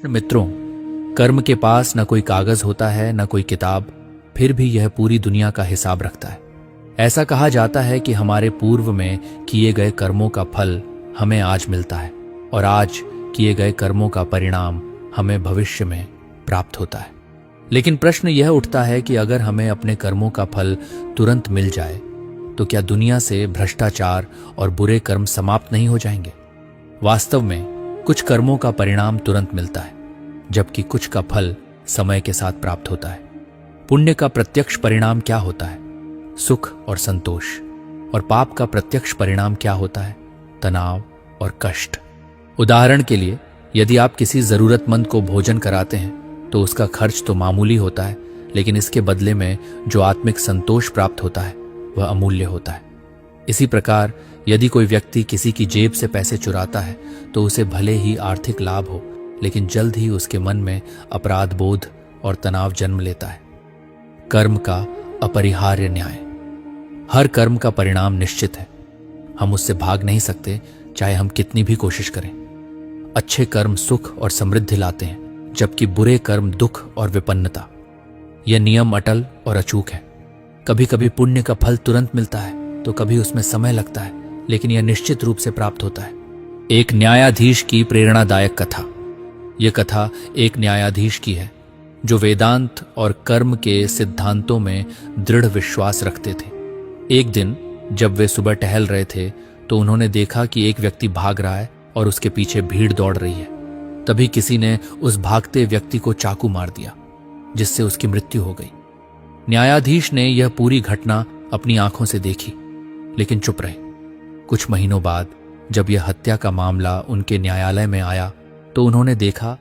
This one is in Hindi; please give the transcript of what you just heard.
मित्रों, कर्म के पास न कोई कागज होता है न कोई किताब, फिर भी यह पूरी दुनिया का हिसाब रखता है। ऐसा कहा जाता है कि हमारे पूर्व में किए गए कर्मों का फल हमें आज मिलता है और आज किए गए कर्मों का परिणाम हमें भविष्य में प्राप्त होता है। लेकिन प्रश्न यह उठता है कि अगर हमें अपने कर्मों का फल तुरंत मिल जाए तो क्या दुनिया से भ्रष्टाचार और बुरे कर्म समाप्त नहीं हो जाएंगे? वास्तव में कुछ कर्मों का परिणाम तुरंत मिलता है, जबकि कुछ का फल समय के साथ प्राप्त होता है। पुण्य का प्रत्यक्ष परिणाम क्या होता है? सुख और संतोष। और पाप का प्रत्यक्ष परिणाम क्या होता है? तनाव और कष्ट। उदाहरण के लिए, यदि आप किसी जरूरतमंद को भोजन कराते हैं तो उसका खर्च तो मामूली होता है, लेकिन इसके बदले में जो आत्मिक संतोष प्राप्त होता है वह अमूल्य होता है। इसी प्रकार यदि कोई व्यक्ति किसी की जेब से पैसे चुराता है तो उसे भले ही आर्थिक लाभ हो, लेकिन जल्द ही उसके मन में अपराध बोध और तनाव जन्म लेता है। कर्म का अपरिहार्य न्याय। हर कर्म का परिणाम निश्चित है, हम उससे भाग नहीं सकते, चाहे हम कितनी भी कोशिश करें। अच्छे कर्म सुख और समृद्धि लाते हैं, जबकि बुरे कर्म दुख और विपन्नता। यह नियम अटल और अचूक है। कभी कभी पुण्य का फल तुरंत मिलता है तो कभी उसमें समय लगता है, लेकिन यह निश्चित रूप से प्राप्त होता है। एक न्यायाधीश की प्रेरणादायक कथा। यह कथा एक न्यायाधीश की है जो वेदांत और कर्म के सिद्धांतों में दृढ़ विश्वास रखते थे। एक दिन जब वे सुबह टहल रहे थे तो उन्होंने देखा कि एक व्यक्ति भाग रहा है और उसके पीछे भीड़ दौड़ रही है। तभी किसी ने उस भागते व्यक्ति को चाकू मार दिया, जिससे उसकी मृत्यु हो गई। न्यायाधीश ने यह पूरी घटना अपनी आंखों से देखी, लेकिन चुप रहे। कुछ महीनों बाद जब यह हत्या का मामला उनके न्यायालय में आया तो उन्होंने देखा